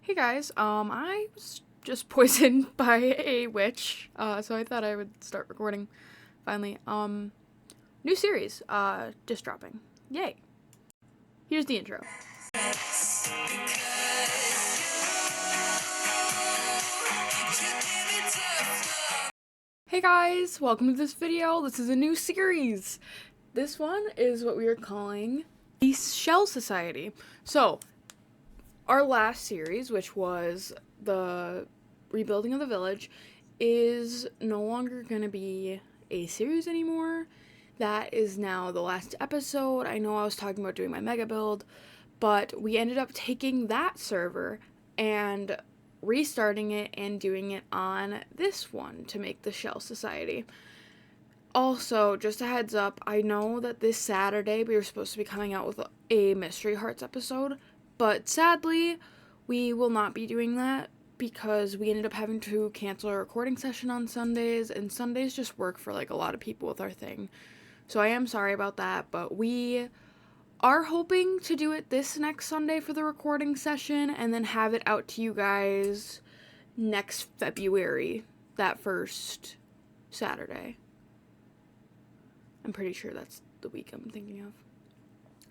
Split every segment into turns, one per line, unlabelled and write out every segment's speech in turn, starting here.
Hey guys, I was just poisoned by a witch, so I thought I would start recording finally. New series, just dropping. Yay. Here's the intro. Hey guys, welcome to this video. This is a new series. This one is what we are calling the Shell Society. So, our last series, which was the rebuilding of the village, is no longer going to be a series anymore. That is now the last episode. I know I was talking about doing my mega build, but we ended up taking that server and restarting it and doing it on this one to make the Shell Society. Also, just a heads up, I know that this Saturday we were supposed to be coming out with a Mystery Hearts episode, but sadly, we will not be doing that because we ended up having to cancel our recording session on Sundays, and Sundays just work for like a lot of people with our thing. So I am sorry about that, but we are hoping to do it this next Sunday for the recording session and then have it out to you guys next February, that first Saturday. I'm pretty sure that's the week I'm thinking of.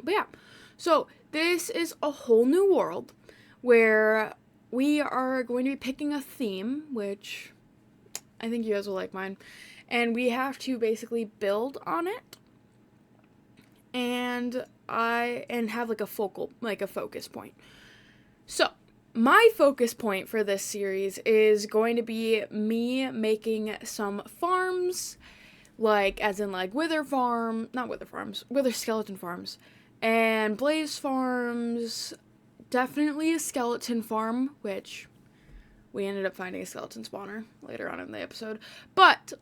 But yeah, so this is a whole new world where we are going to be picking a theme, which I think you guys will like mine, and we have to basically build on it and have like a focus point. So my focus point for this series is going to be me making some farms, like as in like wither skeleton farms and blaze farms, definitely a skeleton farm, which we ended up finding a skeleton spawner later on in the episode, but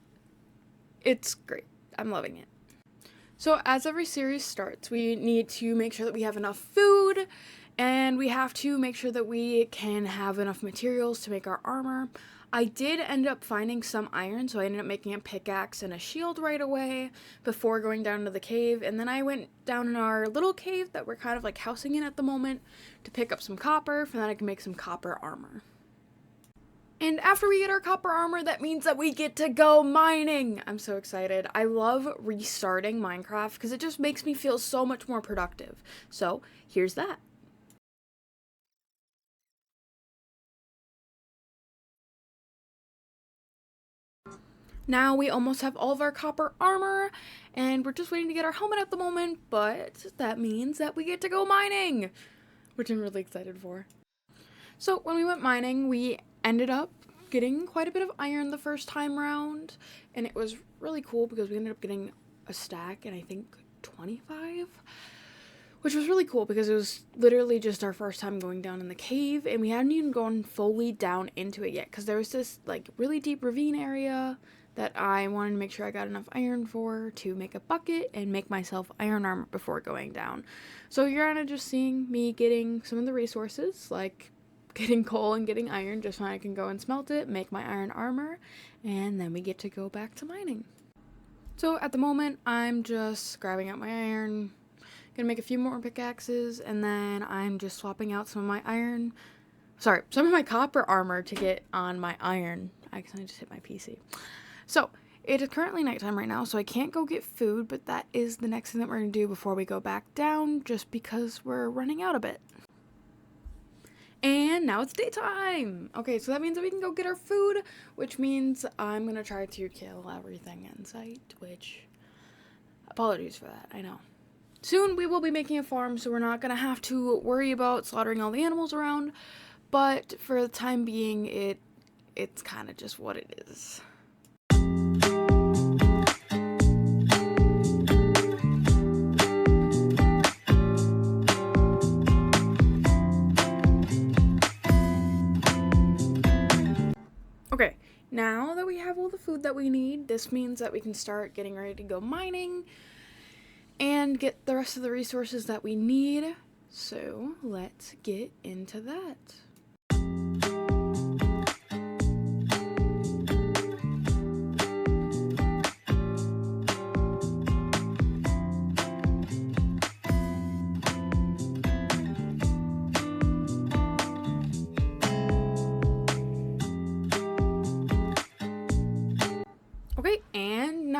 it's great. I'm loving it. So as every series starts, we need to make sure that we have enough food, and we have to make sure that we can have enough materials to make our armor. I did end up finding some iron, so I ended up making a pickaxe and a shield right away before going down to the cave, and then I went down in our little cave that we're kind of like housing in at the moment to pick up some copper, so that I can make some copper armor. And after we get our copper armor, that means that we get to go mining. I'm so excited. I love restarting Minecraft because it just makes me feel so much more productive. So here's that. Now we almost have all of our copper armor, and we're just waiting to get our helmet at the moment, but that means that we get to go mining, which I'm really excited for. So when we went mining, we ended up getting quite a bit of iron the first time round, and it was really cool because we ended up getting a stack and I think 25, which was really cool because it was literally just our first time going down in the cave, and we hadn't even gone fully down into it yet because there was this like really deep ravine area that I wanted to make sure I got enough iron for to make a bucket and make myself iron armor before going down. So you're kind of just seeing me getting some of the resources, like getting coal and getting iron, just so I can go and smelt it, make my iron armor, and then we get to go back to mining. So at the moment, I'm just grabbing out my iron, gonna make a few more pickaxes, and then I'm just swapping out some of my copper armor to get on my iron. I just hit my PC. So it is currently nighttime right now, so I can't go get food, but that is the next thing that we're gonna do before we go back down, just because we're running out a bit. And now it's daytime! Okay, so that means that we can go get our food, which means I'm gonna try to kill everything in sight, which, apologies for that, I know. Soon we will be making a farm, so we're not gonna have to worry about slaughtering all the animals around, but for the time being, it's kind of just what it is. Okay, now that we have all the food that we need, this means that we can start getting ready to go mining and get the rest of the resources that we need. So let's get into that.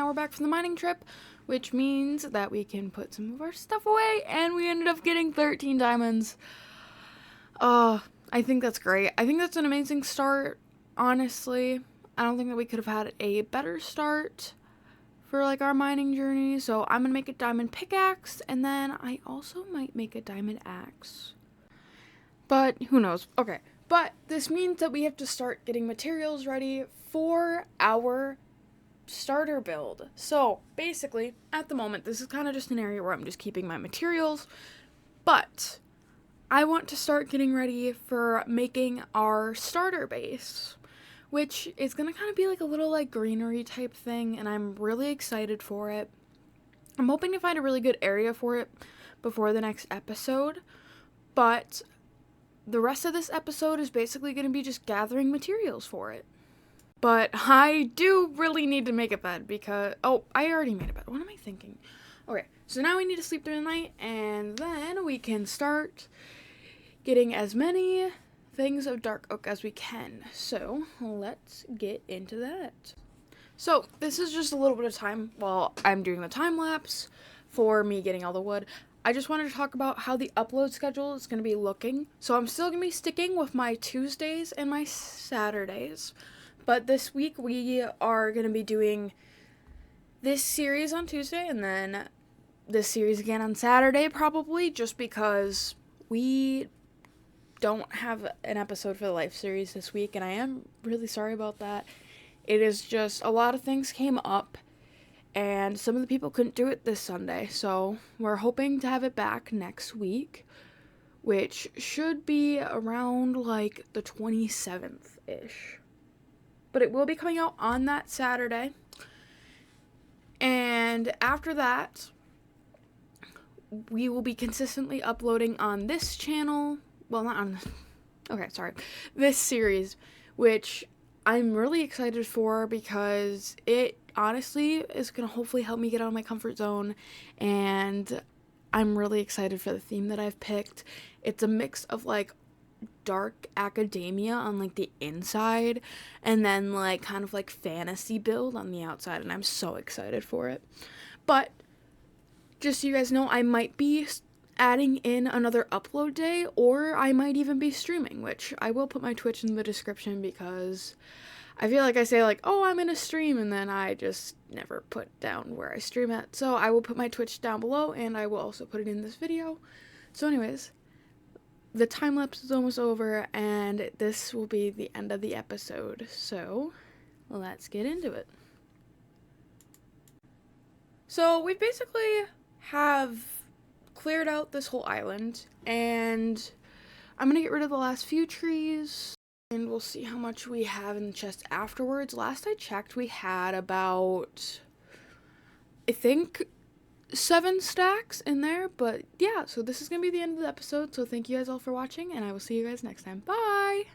hour back from the mining trip, which means that we can put some of our stuff away, and we ended up getting 13 diamonds. I think that's great. I think that's an amazing start, honestly. I don't think that we could have had a better start for like our mining journey. So I'm gonna make a diamond pickaxe, and then I also might make a diamond axe. But who knows? Okay. But this means that we have to start getting materials ready for our starter build. So basically, at the moment, this is kind of just an area where I'm just keeping my materials, but I want to start getting ready for making our starter base, which is going to kind of be like a little like greenery type thing, and I'm really excited for it. I'm hoping to find a really good area for it before the next episode, but the rest of this episode is basically going to be just gathering materials for it. But I do really need to make a bed because, oh, I already made a bed. What am I thinking? Okay, so now we need to sleep through the night, and then we can start getting as many things of dark oak as we can. So let's get into that. So this is just a little bit of time while I'm doing the time lapse for me getting all the wood. I just wanted to talk about how the upload schedule is going to be looking. So I'm still going to be sticking with my Tuesdays and my Saturdays. But this week we are going to be doing this series on Tuesday and then this series again on Saturday probably, just because we don't have an episode for the life series this week, and I am really sorry about that. It is just a lot of things came up, and some of the people couldn't do it this Sunday, so we're hoping to have it back next week, which should be around like the 27th-ish. But it will be coming out on that Saturday. And after that, we will be consistently uploading on this channel. Well, not on... Okay, sorry. This series, which I'm really excited for because it honestly is going to hopefully help me get out of my comfort zone. And I'm really excited for the theme that I've picked. It's a mix of like dark academia on like the inside and then like kind of like fantasy build on the outside, and I'm so excited for it. But just so you guys know, I might be adding in another upload day, or I might even be streaming, which I will put my Twitch in the description because I feel like I say like, oh, I'm in a stream, and then I just never put down where I stream at. So I will put my Twitch down below, and I will also put it in this video. So anyways, the time lapse is almost over, and this will be the end of the episode. So let's get into it. So we basically have cleared out this whole island, and I'm gonna get rid of the last few trees, and we'll see how much we have in the chest afterwards. Last I checked, we had about, I think, 7 stacks in there, but yeah, so this is gonna be the end of the episode, so thank you guys all for watching, and I will see you guys next time. Bye!